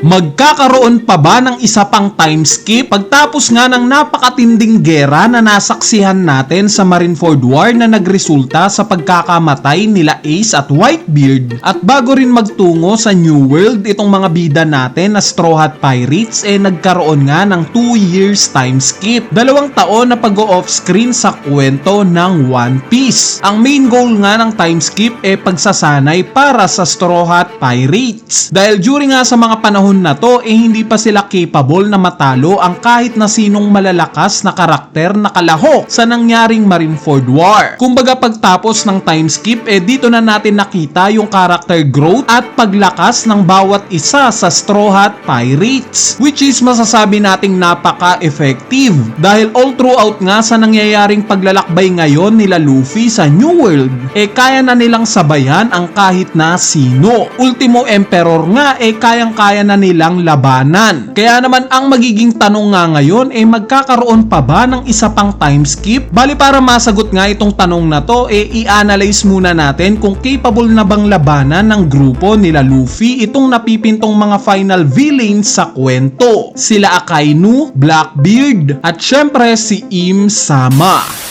Magkakaroon pa ba ng isa pang time skip pagtapos nga ng napakatinding gera na nasaksihan natin sa Marineford War na nagresulta sa pagkakamatay nila Ace at Whitebeard? At bago rin magtungo sa New World, itong mga bida natin na Straw Hat Pirates nagkaroon nga ng 2 years time skip. 2 taon na pag-off-screen sa kwento ng One Piece. Ang main goal nga ng time skip pagsasanay para sa Straw Hat Pirates. Dahil during nga sa mga panahon na to hindi pa sila capable na matalo ang kahit na sinong malalakas na karakter na kalahok sa nangyaring Marineford War. Kumbaga pagtapos ng time skip dito na natin nakita yung character growth at paglakas ng bawat isa sa Straw Hat Pirates, which is masasabi nating napaka-effective dahil all throughout nga sa nangyayaring paglalakbay ngayon nila Luffy sa New World kaya na nilang sabayan ang kahit na sino. Ultimo Emperor nga kayang-kaya na nilang labanan. Kaya naman ang magiging tanong nga ngayon magkakaroon pa ba ng isa pang time skip? Bali para masagot nga itong tanong na to i-analyze muna natin kung capable na bang labanan ng grupo nila Luffy itong napipintong mga final villains sa kwento. Sila Akainu, Blackbeard at syempre si Im Sama.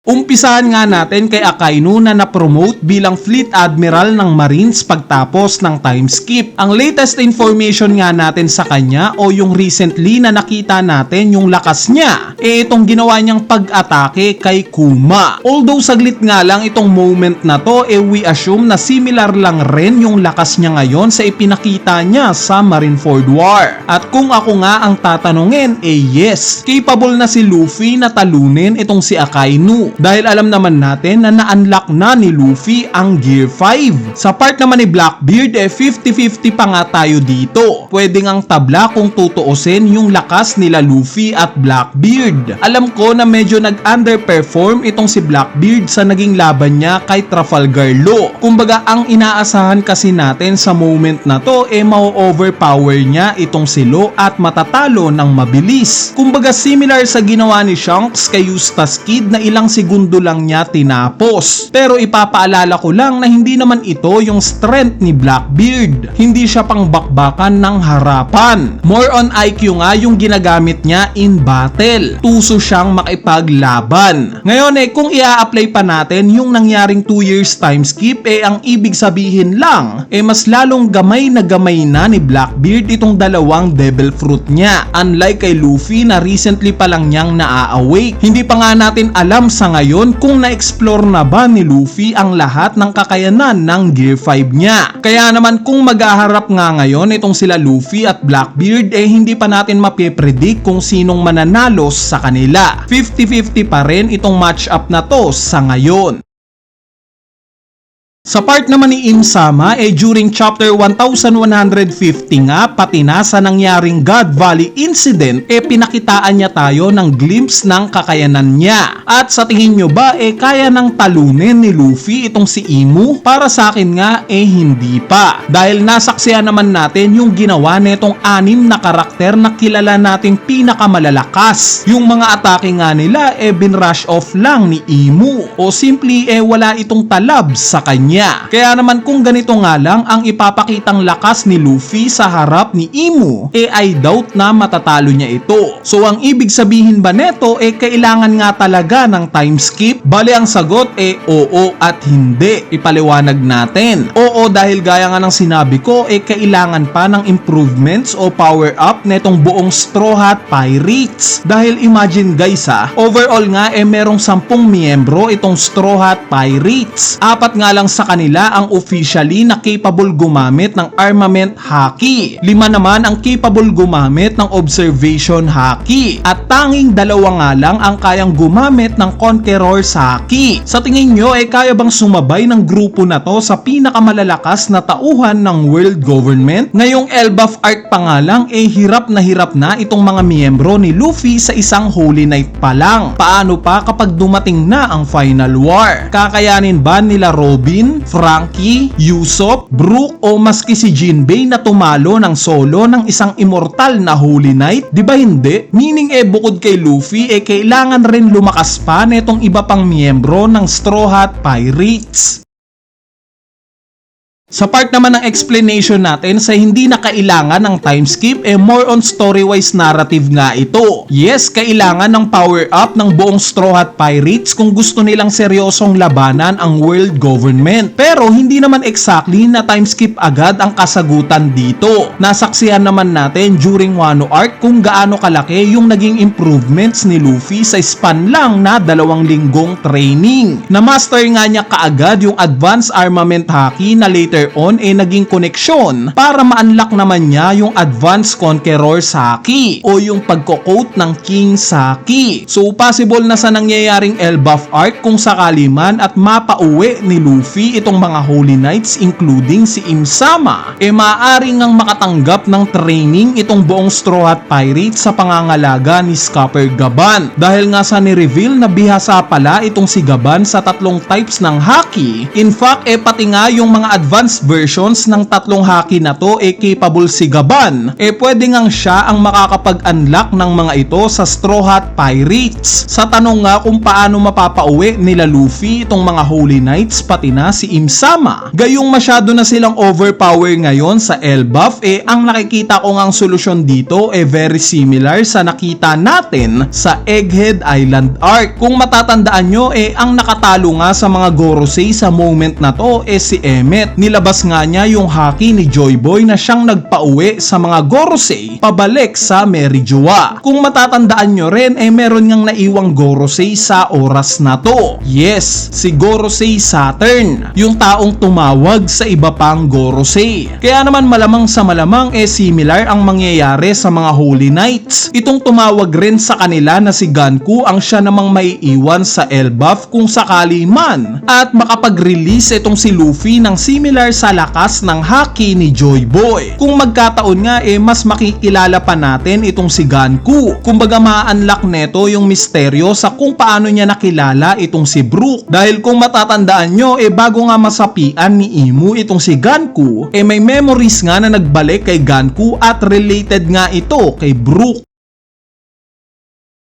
Umpisahan nga natin kay Akainu na na-promote bilang Fleet Admiral ng Marines pagtapos ng time skip. Ang latest information nga natin sa kanya o yung recently na nakita natin yung lakas niya itong ginawa niyang pag-atake kay Kuma. Although saglit nga lang itong moment na to we assume na similar lang rin yung lakas niya ngayon sa ipinakita niya sa Marineford War. At kung ako nga ang tatanungin yes, capable na si Luffy na talunin itong si Akainu. Dahil alam naman natin na na-unlock na ni Luffy ang Gear 5. Sa part naman ni Blackbeard 50-50 pa nga tayo dito. Pwede ngang tabla kung tutuusin yung lakas nila Luffy at Blackbeard. Alam ko na medyo nag-underperform itong si Blackbeard sa naging laban niya kay Trafalgar Law. Kumbaga ang inaasahan kasi natin sa moment na to ma-overpower niya itong si Law at matatalo ng mabilis. Kumbaga similar sa ginawa ni Shanks kay Eustace Kid na ilang segundo lang niya tinapos. Pero ipapaalala ko lang na hindi naman ito yung strength ni Blackbeard. Hindi siya pang bakbakan ng harapan. More on IQ nga yung ginagamit niya in battle. Tuso siyang makipaglaban. Ngayon kung i-apply pa natin yung nangyaring 2 years time skip ang ibig sabihin lang mas lalong gamay na ni Blackbeard itong 2 devil fruit niya. Unlike kay Luffy na recently pa lang niyang naa-awake. Hindi pa nga natin alam sa ngayon kung na-explore na ba ni Luffy ang lahat ng kakayanan ng Gear 5 niya. Kaya naman kung maghaharap nga ngayon itong sila Luffy at Blackbeard hindi pa natin mapipredict kung sinong mananalo sa kanila. 50-50 pa rin itong match-up na to sa ngayon. Sa part naman ni Im Sama during chapter 1150 nga pati na sa nangyaring God Valley incident pinakitaan niya tayo ng glimpse ng kakayanan niya. At sa tingin nyo ba kaya nang talunin ni Luffy itong si Imu? Para sa akin nga hindi pa. Dahil nasaksihan naman natin yung ginawa nitong 6 na karakter na kilala nating pinakamalalakas. Yung mga atake nga nila binrush off lang ni Imu o simply wala itong talab sa kanya. Kaya naman kung ganito nga lang ang ipapakitang lakas ni Luffy sa harap ni Imu I doubt na matatalo niya ito. So ang ibig sabihin ba neto kailangan nga talaga ng time skip? Bale ang sagot oo at hindi. Ipaliwanag natin. Oo dahil gaya nga ng sinabi ko kailangan pa ng improvements o power up netong buong Straw Hat Pirates. Dahil imagine guys overall nga merong 10 miyembro itong Straw Hat Pirates. 4 nga lang sa kanila ang officially na capable gumamit ng armament haki. 5 naman ang capable gumamit ng observation haki. At tanging 2 nga lang ang kayang gumamit ng Conqueror's haki. Sa tingin nyo kaya bang sumabay ng grupo na to sa pinakamalalakas na tauhan ng world government? Ngayong Elbaf arc pa nga lang hirap na itong mga miyembro ni Luffy sa isang Holy Night pa lang. Paano pa kapag dumating na ang Final War? Kakayanin ba nila Robin, Frankie, Usopp, Brook o maski si Jinbei na tumalo ng solo ng isang immortal na Holy Knight? Di ba hindi? Meaning bukod kay Luffy kailangan rin lumakas pa netong iba pang miyembro ng Straw Hat Pirates. Sa part naman ng explanation natin sa hindi na kailangan ng time skip, more on story-wise narrative nga ito. Yes, kailangan ng power up ng buong Straw Hat Pirates kung gusto nilang seryosong labanan ang world government. Pero hindi naman exactly na time skip agad ang kasagutan dito. Nasaksihan naman natin during Wano Arc kung gaano kalaki yung naging improvements ni Luffy sa span lang na 2 linggong training. Na-master nga niya kaagad yung advanced armament haki na later on naging koneksyon para ma-unlock naman niya yung Advanced Conqueror Haki o yung pagko-quote ng King Saki. So possible na sa nangyayaring Elbaf arc kung sakali man at mapauwi ni Luffy itong mga Holy Knights including si Im-sama, maaari ngang makatanggap ng training itong buong Straw Hat Pirates sa pangangalaga ni Scupper Gaban. Dahil nga sa ni-reveal na bihasa pala itong si Gaban sa 3 types ng haki. In fact, pati nga yung mga advanced versions ng 3 haki na to capable si Gaban, pwede ngang siya ang makakapag-unlock ng mga ito sa Straw Hat Pirates. Sa tanong nga kung paano mapapauwi nila Luffy itong mga Holy Knights pati na si Im-sama, gayong masyado na silang overpower ngayon sa Elbaf, ang nakikita ko ngang solusyon dito very similar sa nakita natin sa Egghead Island arc. Kung matatandaan nyo, ang nakatalo nga sa mga Gorosei sa moment na to si Emmet. Nilabas nga niya yung haki ni Joy Boy na siyang nagpauwi sa mga Gorosei pabalik sa Merijoa. Kung matatandaan nyo rin, meron ngang naiwang Gorosei sa oras na to. Yes, si Gorosei Saturn, yung taong tumawag sa iba pang Gorosei. Kaya naman malamang sa malamang similar ang mangyayari sa mga Holy Knights. Itong tumawag rin sa kanila na si Ganku ang siya namang maiiwan sa Elbaf kung sakali man at makapag-release itong si Luffy ng similar sa lakas ng haki ni Joy Boy. Kung magkataon nga mas makikilala pa natin itong si Ganku. Kumbaga ma-unlock neto yung misteryo sa kung paano niya nakilala itong si Brook. Dahil kung matatandaan nyo, bago nga masapian ni Imu itong si Ganku, may memories nga na nagbalik kay Ganku at related nga ito kay Brook.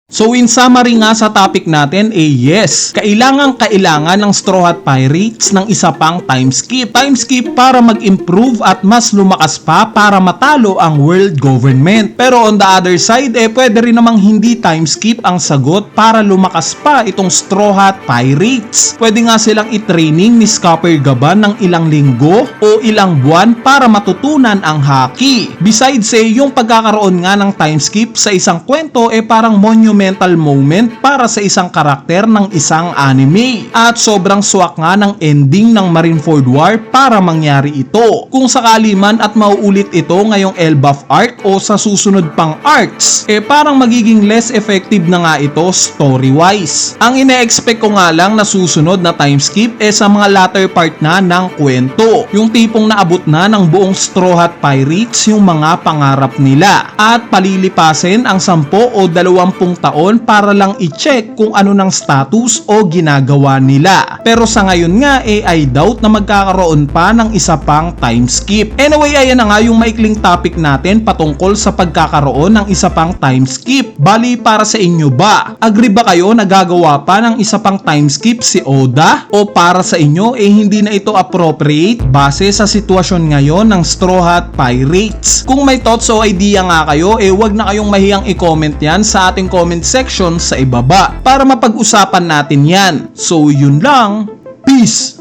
So in summary nga sa topic natin, yes, kailangan ng Straw Hat Pirates ng isa pang time skip. Time skip para mag-improve at mas lumakas pa para matalo ang world government. Pero on the other side, pwede rin namang hindi time skip ang sagot para lumakas pa itong Straw Hat Pirates. Pwede nga silang i-training ni Scupper Gaban ng ilang linggo o ilang buwan para matutunan ang haki. Besides, yung pagkakaroon nga ng time skip sa isang kwento parang monumental moment para sa isang karakter ng isang anime. At sobrang swak nga ng ending ng Marineford War para mangyari ito. Kung sakali man at mauulit ito ngayong Elbaf arc o sa susunod pang arcs, parang magiging less effective na nga ito story-wise. Ang ine-expect ko nga lang na susunod na time skip sa mga latter part na ng kwento. Yung tipong naabot na ng buong Straw Hat Pirates yung mga pangarap nila at palilipasin ang 10 o 20 taon para lang i-check kung ano ng status o ginagawa nila. Pero sa ngayon nga I doubt na magkakaroon pa ng isa pang time skip. Anyway, ayan na nga yung maikling topic natin patungkol sa pagkakaroon ng isa pang time skip. Bali, para sa inyo ba? Agree ba kayo na gagawa pa ng isa pang time skip si Oda? O para sa inyo hindi na ito appropriate base sa sitwasyon ngayon ng Straw Hat Pirates? Kung may thoughts o idea nga kayo, wag na kayong mahiyang i-comment yan sa ating comment section sa ibaba para mapag-usapan natin yan. So yun lang, peace!